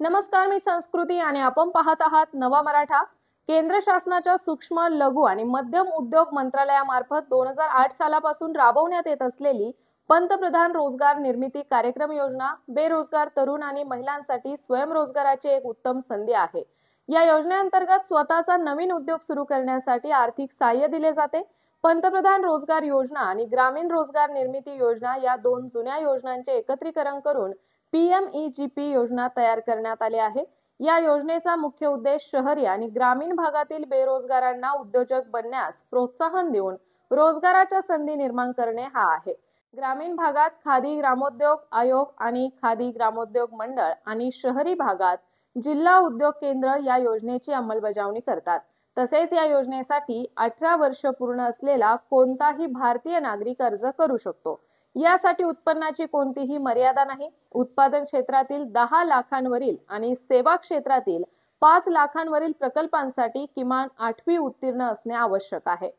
नमस्कार, मी संस्कृती आणि आपण पाहत आहात नवा मराठा। केंद्र शासनाच्या सूक्ष्म, लघु आणि मध्यम उद्योग मंत्रालयामार्फत 2008 सालापासून राबवण्यात येत असलेली पंतप्रधान रोजगार निर्मिती कार्यक्रम योजना बेरोजगार तरुण आणि महिलांसाठी स्वयंरोजगाराची एक उत्तम संधी आहे। या योजनेअंतर्गत स्वतःचा नवीन उद्योग सुरू करण्यासाठी आर्थिक सहाय्य दिले जाते। पंतप्रधान रोजगार योजना आणि ग्रामीण रोजगार निर्मिती योजना या दोन जुन्या योजनांचे एकत्रीकरण करून PMEGP योजना तयार करण्यात आली आहे। या योजनेचा मुख्य उद्देश शहरी आणि ग्रामीण भागातील बेरोजगारांना उद्योजक बनण्यास प्रोत्साहन देऊन रोजगाराच्या संधी निर्माण करणे हा आहे। ग्रामीण भागात खादी ग्रामोद्योग आयोग आणि खादी ग्रामोद्योग मंडळ आणि शहरी भागात जिल्हा उद्योग केंद्र या योजनेची अंमलबजावणी करतात। तसेच या योजनेसाठी 18 वर्ष पूर्ण असलेला कोणताही भारतीय नागरिक अर्ज करू शकतो। यासाठी उत्पन्नाची कोणतीही मर्यादा नाही। उत्पादन क्षेत्रातील 10 लाखांवरील आणि सेवा क्षेत्रातील 5 लाखांवरील प्रकल्पांसाठी किमान 8वी उत्तीर्ण असणे आवश्यक आहे।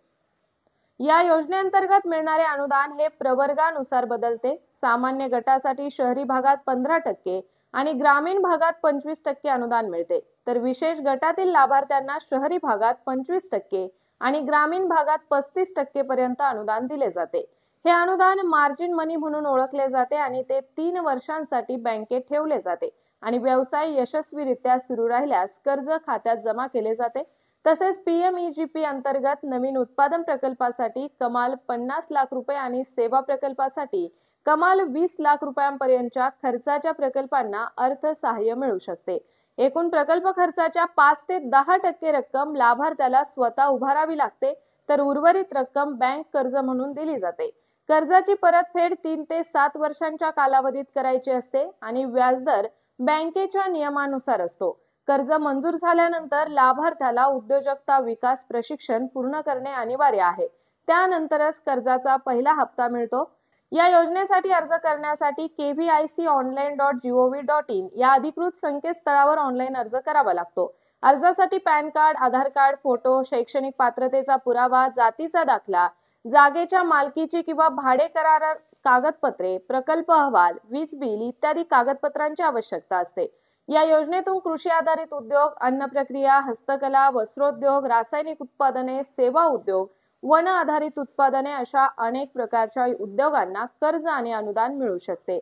या योजनेअंतर्गत मिळणारे अनुदान हे प्रवर्गानुसार बदलते। सामान्य गटासाठी शहरी भागात 15% आणि ग्रामीण भागात 25% अनुदान मिळते, तर विशेष गटातील लाभार्थ्यांना शहरी भागात 25% आणि ग्रामीण भागात 35% पर्यंत अनुदान दिले जाते। हे अनुदान मार्जिन मनी म्हणून ओळखले जाते आणि ते 3 वर्षांसाठी बँकेत ठेवले जाते आणि व्यवसाय यशस्वीरित्या सुरू राहिल्यास कर्ज खात्यात जमा केले जाते। तसेच PMEGP अंतर्गत नवीन उत्पादन प्रकल्पासाठी कमाल 50 लाख रुपये आणि सेवा प्रकल्पासाठी कमाल 20 लाख रुपयांपर्यंतच्या खर्चाच्या प्रकल्पांना अर्थसहाय्य मिळू शकते। एकूण प्रकल्प खर्चाच्या 5 ते 10% रक्कम लाभार्थ्याला स्वतः उभारावी लागते, तर उर्वरित रक्कम बँक कर्ज म्हणून दिली जाते। कर्जाची परतफेड 3 ते 7 वर्षांच्या कालावधीत करायची असते आणि व्याजदर बँकेच्या नियमानुसार असतो। कर्ज मंजूर झाल्यानंतर लाभार्थ्याला उद्योजकता विकास प्रशिक्षण पूर्ण करणे अनिवार्य आहे। त्यानंतरच कर्जाचा पहिला हप्ता मिळतो। या योजनेसाठी अर्ज करण्यासाठी kviconline.gov.in या अधिकृत संकेतस्थळावर ऑनलाईन अर्ज करावा लागतो। अर्जासाठी पॅन कार्ड, आधार कार्ड, फोटो, शैक्षणिक पात्रतेचा पुरावा, जातीचा दाखला, जागेच्या मालकीची किंवा भाडे करार कागदपत्रे, प्रकल्प अहवाल, वीज बिल इत्यादी कागदपत्रांची आवश्यकता असते। या योजनेतून कृषी आधारित उद्योग, अन्न प्रक्रिया, हस्तकला, वस्त्रोद्योग, रासायनिक उत्पादने, सेवा उद्योग, वन आधारित उत्पादने अशा अनेक प्रकारच्या उद्योगांना कर्ज आणि अनुदान मिळू शकते।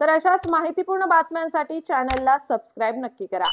तर अशाच माहितीपूर्ण बातम्यांसाठी चॅनलला सबस्क्राइब नक्की करा।